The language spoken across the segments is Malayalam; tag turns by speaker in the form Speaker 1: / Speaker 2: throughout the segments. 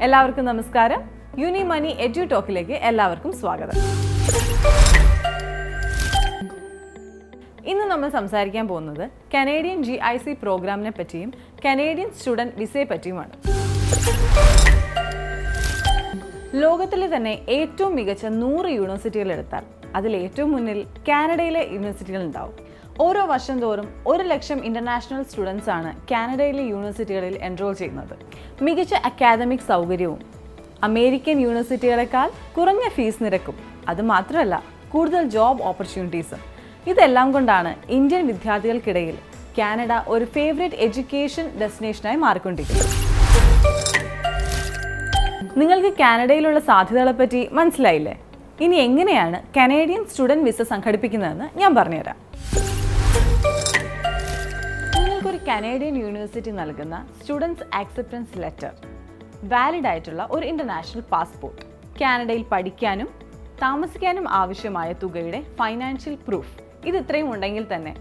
Speaker 1: എല്ലാവർക്കും നമസ്കാരം. യൂണിമണി എഡ്യു ടോക്കിലേക്ക് എല്ലാവർക്കും സ്വാഗതം. ഇന്ന് നമ്മൾ സംസാരിക്കാൻ പോകുന്നത് കനേഡിയൻ GIC പ്രോഗ്രാമിനെ പറ്റിയും കനേഡിയൻ സ്റ്റുഡൻറ് വിസയെ പറ്റിയുമാണ്. ലോകത്തിലെ തന്നെ ഏറ്റവും മികച്ച 100 യൂണിവേഴ്സിറ്റികൾ എടുത്താൽ അതിൽ ഏറ്റവും മുന്നിൽ കാനഡയിലെ യൂണിവേഴ്സിറ്റികൾ ഉണ്ടാവും. ഓരോ വർഷം തോറും 100,000 ഇന്റർനാഷണൽ സ്റ്റുഡൻസ് ആണ് കാനഡയിലെ യൂണിവേഴ്സിറ്റികളിൽ എൻറോൾ ചെയ്യുന്നത്. മികച്ച അക്കാദമിക് സൗകര്യവും അമേരിക്കൻ യൂണിവേഴ്സിറ്റികളെക്കാൾ കുറഞ്ഞ ഫീസ് നിരക്കും, അതുമാത്രമല്ല കൂടുതൽ ജോബ് ഓപ്പർച്യൂണിറ്റീസും. ഇതെല്ലാം കൊണ്ടാണ് ഇന്ത്യൻ വിദ്യാർത്ഥികൾക്കിടയിൽ കാനഡ ഒരു ഫേവറേറ്റ് എഡ്യൂക്കേഷൻ ഡെസ്റ്റിനേഷനായി മാറിക്കൊണ്ടിരിക്കുന്നത്. നിങ്ങൾക്ക് കാനഡയിലുള്ള സാധ്യതകളെപ്പറ്റി മനസ്സിലായില്ലേ? ഇനി എങ്ങനെയാണ് കനേഡിയൻ സ്റ്റുഡൻറ് വിസ സംഘടിപ്പിക്കുന്നതെന്ന് ഞാൻ പറഞ്ഞുതരാം. നിങ്ങൾക്കൊരു കനേഡിയൻ യൂണിവേഴ്സിറ്റി നൽകുന്ന സ്റ്റുഡൻസ് ആക്സെപ്റ്റൻസ് ലെറ്റർ, വാലിഡ് ആയിട്ടുള്ള ഒരു ഇന്റർനാഷണൽ പാസ്പോർട്ട്, കാനഡയിൽ പഠിക്കാനും താമസിക്കാനും ആവശ്യമായ തുകയുടെ ഫൈനാൻഷ്യൽ പ്രൂഫ്, ഇത് ഇത്രയും ഉണ്ടെങ്കിൽ തന്നെ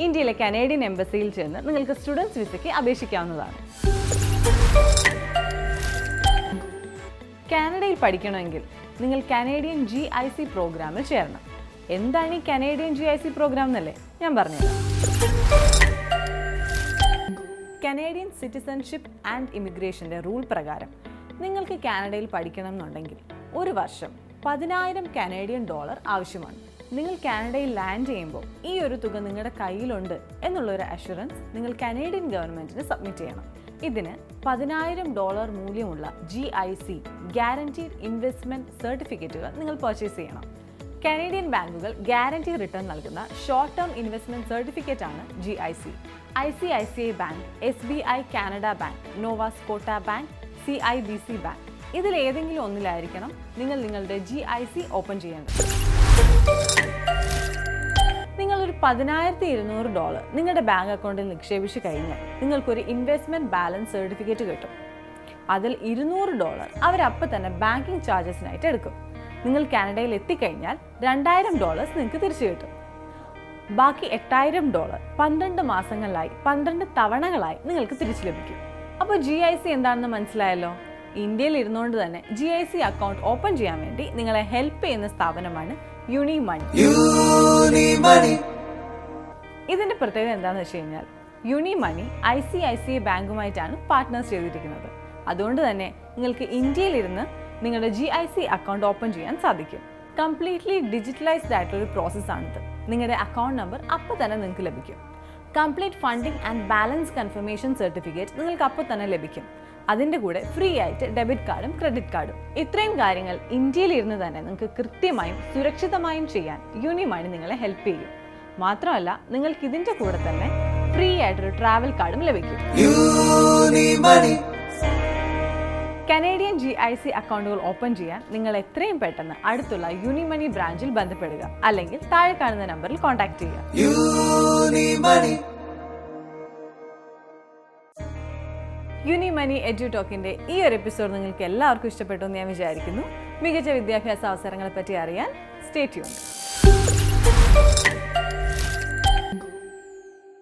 Speaker 1: ഇന്ത്യയിലെ കനേഡിയൻ എംബസിയിൽ ചെന്ന് നിങ്ങൾക്ക് സ്റ്റുഡൻസ് വിസയ്ക്ക് അപേക്ഷിക്കാവുന്നതാണ്. കാനഡയിൽ പഠിക്കണമെങ്കിൽ നിങ്ങൾ കനേഡിയൻ GIC പ്രോഗ്രാമിൽ ചേരണം. എന്താണ് ഈ കനേഡിയൻ GIC പ്രോഗ്രാം എന്നല്ലേ ഞാൻ പറഞ്ഞുതരാം. കനേഡിയൻ സിറ്റിസൺഷിപ്പ് ആൻഡ് ഇമിഗ്രേഷൻ്റെ റൂൾ പ്രകാരം നിങ്ങൾക്ക് കാനഡയിൽ പഠിക്കണം എന്നുണ്ടെങ്കിൽ ഒരു വർഷം $10,000 കനേഡിയൻ ആവശ്യമാണ്. നിങ്ങൾ കാനഡയിൽ ലാൻഡ് ചെയ്യുമ്പോൾ ഈ ഒരു തുക നിങ്ങളുടെ കയ്യിലുണ്ട് എന്നുള്ളൊരു അഷുറൻസ് നിങ്ങൾ കനേഡിയൻ ഗവൺമെൻറ്റിന് സബ്മിറ്റ് ചെയ്യണം. ഇതിന് $10,000 മൂല്യമുള്ള GIC ഗ്യാരണ്ടീഡ് ഇൻവെസ്റ്റ്മെൻറ്റ് സർട്ടിഫിക്കറ്റുകൾ നിങ്ങൾ പർച്ചേസ് ചെയ്യണം. കനേഡിയൻ ബാങ്കുകൾ ഗ്യാരണ്ടി റിട്ടേൺ നൽകുന്ന ഷോർട്ട് ടേം ഇൻവെസ്റ്റ്മെൻറ്റ് സർട്ടിഫിക്കറ്റ് ആണ് GIC. ICICI bank, SBI Canada bank, Nova Scotia bank, CIBC bank, ഇതിലേതെങ്കിലും ഒന്നിലായിരിക്കണം നിങ്ങൾ നിങ്ങളുടെ GIC ഓപ്പൺ ചെയ്യേണ്ടത്. നിങ്ങളൊരു $10,200 നിങ്ങളുടെ ബാങ്ക് അക്കൗണ്ടിൽ നിക്ഷേപിച്ച് കഴിഞ്ഞാൽ നിങ്ങൾക്കൊരു ഇൻവെസ്റ്റ്മെൻറ്റ് ബാലൻസ് സർട്ടിഫിക്കറ്റ് കിട്ടും. അതിൽ $200 അവരപ്പം തന്നെ ബാങ്കിങ് ചാർജസിനായിട്ട് എടുക്കും. നിങ്ങൾ കാനഡയിൽ എത്തിക്കഴിഞ്ഞാൽ $2,000 നിങ്ങൾക്ക് തിരിച്ചു കിട്ടും. ബാക്കി $8,000 12 മാസങ്ങളിലായി 12 തവണകളായി നിങ്ങൾക്ക് തിരിച്ചു ലഭിക്കും. അപ്പോൾ GIC എന്താണെന്ന് മനസ്സിലായല്ലോ. ഇന്ത്യയിൽ ഇരുന്നുകൊണ്ട് തന്നെ GIC അക്കൗണ്ട് ഓപ്പൺ ചെയ്യാൻ വേണ്ടി നിങ്ങളെ ഹെൽപ്പ് ചെയ്യുന്ന സ്ഥാപനമാണ് യൂണിമണി. ഇതിന്റെ പ്രത്യേകത എന്താണെന്ന് വെച്ച് കഴിഞ്ഞാൽ യൂണിമണി ICICI ബാങ്കുമായിട്ടാണ് പാർട്ട്നേഴ്സ് ചെയ്തിരിക്കുന്നത്. അതുകൊണ്ട് തന്നെ നിങ്ങൾക്ക് ഇന്ത്യയിലിരുന്ന് നിങ്ങളുടെ GIC അക്കൗണ്ട് ഓപ്പൺ ചെയ്യാൻ സാധിക്കും. കംപ്ലീറ്റ്ലി ഡിജിറ്റലൈസ്ഡ് ആയിട്ടുള്ള ഒരു പ്രോസസ്സാണിത്. നിങ്ങളുടെ അക്കൗണ്ട് നമ്പർ അപ്പോൾ തന്നെ നിങ്ങൾക്ക് ലഭിക്കും. Complete funding and balance confirmation certificate നിങ്ങൾക്ക് അപ്പോൾ തന്നെ ലഭിക്കും. അതിൻ്റെ കൂടെ ഫ്രീ ആയിട്ട് ഡെബിറ്റ് കാർഡും ക്രെഡിറ്റ് കാർഡും. ഇത്രയും കാര്യങ്ങൾ ഇന്ത്യയിൽ ഇരുന്ന് തന്നെ നിങ്ങൾക്ക് കൃത്യമായും സുരക്ഷിതമായും ചെയ്യാൻ യൂണിമണി നിങ്ങളെ ഹെൽപ്പ് ചെയ്യും. മാത്രമല്ല നിങ്ങൾക്ക് ഇതിൻ്റെ കൂടെ തന്നെ ഫ്രീ ആയിട്ടൊരു ട്രാവൽ കാർഡും ലഭിക്കും. കനേഡിയൻ GIC അക്കൗണ്ടുകൾ ഓപ്പൺ ചെയ്യാൻ നിങ്ങൾ എത്രയും പെട്ടെന്ന് അടുത്തുള്ള യൂണിമണി ബ്രാഞ്ചിൽ ബന്ധപ്പെടുക, അല്ലെങ്കിൽ താഴെ കാണുന്ന നമ്പറിൽ കോൺടാക്ട് ചെയ്യുക. യൂണിമണി എഡ്യു ടോക്കിന്റെ ഈ ഒരു എപ്പിസോഡ് നിങ്ങൾക്ക് എല്ലാവർക്കും ഇഷ്ടപ്പെട്ടു എന്ന് ഞാൻ വിചാരിക്കുന്നു. മികച്ച വിദ്യാഭ്യാസ അവസരങ്ങളെ പറ്റി അറിയാൻ സ്റ്റേ ട്യൂൺഡ്.